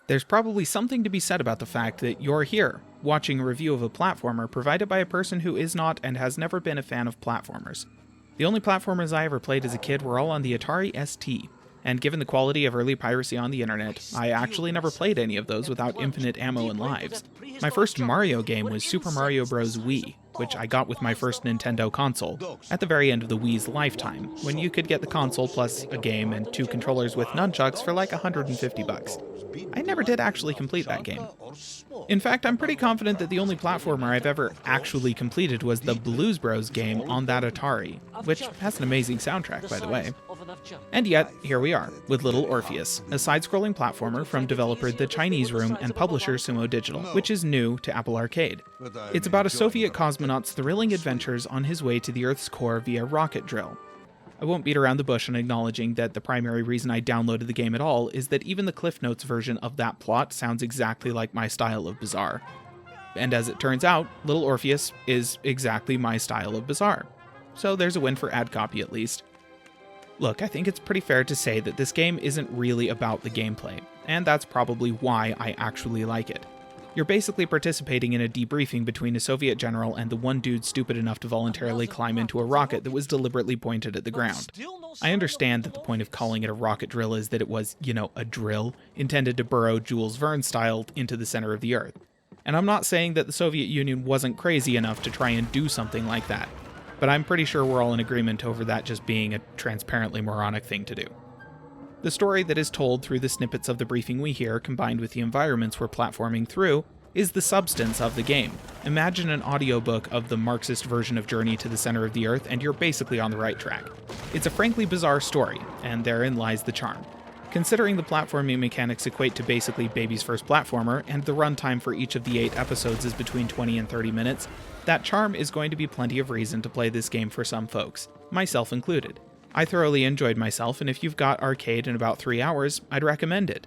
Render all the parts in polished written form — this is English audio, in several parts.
There's probably something to be said about the fact that you're here, watching a review of a platformer provided by a person who is not and has never been a fan of platformers. The only platformers I ever played as a kid were all on the Atari ST, and given the quality of early piracy on the internet, I actually never played any of those without infinite ammo and lives. My first Mario game was Super Mario Bros. Wii, which I got with my first Nintendo console, at the very end of the Wii's lifetime, when you could get the console plus a game and 2 controllers with nunchucks for like $150. I never did actually complete that game. In fact, I'm pretty confident that the only platformer I've ever actually completed was the Blues Bros game on that Atari, which has an amazing soundtrack, by the way. And yet, here we are, with Little Orpheus, a side-scrolling platformer from developer The Chinese Room and publisher Sumo Digital, which is new to Apple Arcade. It's about a Soviet cosmonaut's thrilling adventures on his way to the Earth's core via rocket drill. I won't beat around the bush on acknowledging that the primary reason I downloaded the game at all is that even the Cliff Notes version of that plot sounds exactly like my style of bizarre. And as it turns out, Little Orpheus is exactly my style of bizarre. So there's a win for ad copy at least. Look, I think it's pretty fair to say that this game isn't really about the gameplay, and that's probably why I actually like it. You're basically participating in a debriefing between a Soviet general and the one dude stupid enough to voluntarily climb into a rocket that was deliberately pointed at the ground. I understand that the point of calling it a rocket drill is that it was, a drill, intended to burrow Jules Verne style into the center of the Earth. And I'm not saying that the Soviet Union wasn't crazy enough to try and do something like that, but I'm pretty sure we're all in agreement over that just being a transparently moronic thing to do. The story that is told through the snippets of the briefing we hear, combined with the environments we're platforming through, is the substance of the game. Imagine an audiobook of the Marxist version of Journey to the Center of the Earth, and you're basically on the right track. It's a frankly bizarre story, and therein lies the charm. Considering the platforming mechanics equate to basically baby's first platformer, and the runtime for each of the 8 episodes is between 20 and 30 minutes, that charm is going to be plenty of reason to play this game for some folks, myself included. I thoroughly enjoyed myself, and if you've got arcade in about 3 hours, I'd recommend it.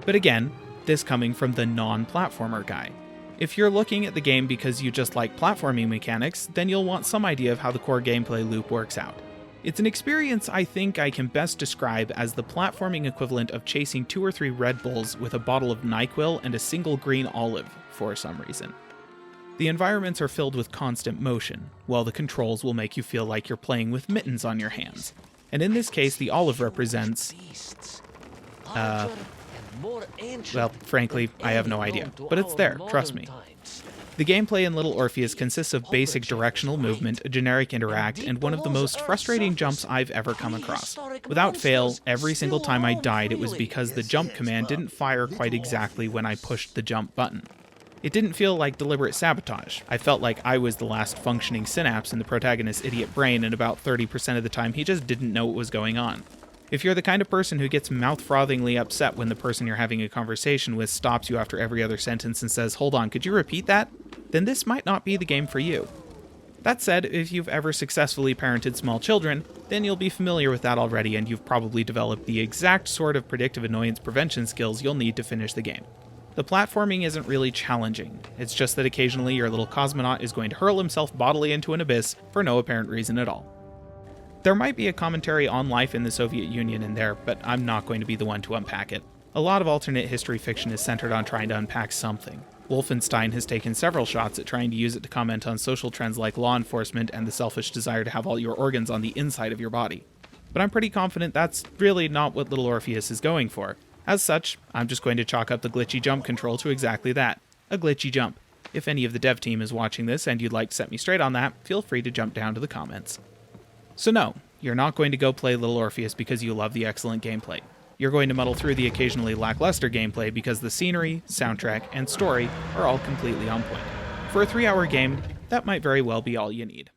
But again, this coming from the non-platformer guy. If you're looking at the game because you just like platforming mechanics, then you'll want some idea of how the core gameplay loop works out. It's an experience I think I can best describe as the platforming equivalent of chasing 2 or 3 Red Bulls with a bottle of NyQuil and a single green olive, for some reason. The environments are filled with constant motion, while the controls will make you feel like you're playing with mittens on your hands. And in this case, the olive represents... well, frankly, I have no idea, but it's there, trust me. The gameplay in Little Orpheus consists of basic directional movement, a generic interact, and one of the most frustrating jumps I've ever come across. Without fail, every single time I died, it was because the jump command didn't fire quite exactly when I pushed the jump button. It didn't feel like deliberate sabotage. I felt like I was the last functioning synapse in the protagonist's idiot brain, and about 30% of the time he just didn't know what was going on. If you're the kind of person who gets mouth-frothingly upset when the person you're having a conversation with stops you after every other sentence and says, "Hold on, could you repeat that?" then this might not be the game for you. That said, if you've ever successfully parented small children, then you'll be familiar with that already, and you've probably developed the exact sort of predictive annoyance prevention skills you'll need to finish the game. The platforming isn't really challenging, it's just that occasionally your little cosmonaut is going to hurl himself bodily into an abyss for no apparent reason at all. There might be a commentary on life in the Soviet Union in there, but I'm not going to be the one to unpack it. A lot of alternate history fiction is centered on trying to unpack something. Wolfenstein has taken several shots at trying to use it to comment on social trends like law enforcement and the selfish desire to have all your organs on the inside of your body. But I'm pretty confident that's really not what Little Orpheus is going for. As such, I'm just going to chalk up the glitchy jump control to exactly that, a glitchy jump. If any of the dev team is watching this and you'd like to set me straight on that, feel free to jump down to the comments. So no, you're not going to go play Little Orpheus because you love the excellent gameplay. You're going to muddle through the occasionally lackluster gameplay because the scenery, soundtrack, and story are all completely on point. For a 3-hour game, that might very well be all you need.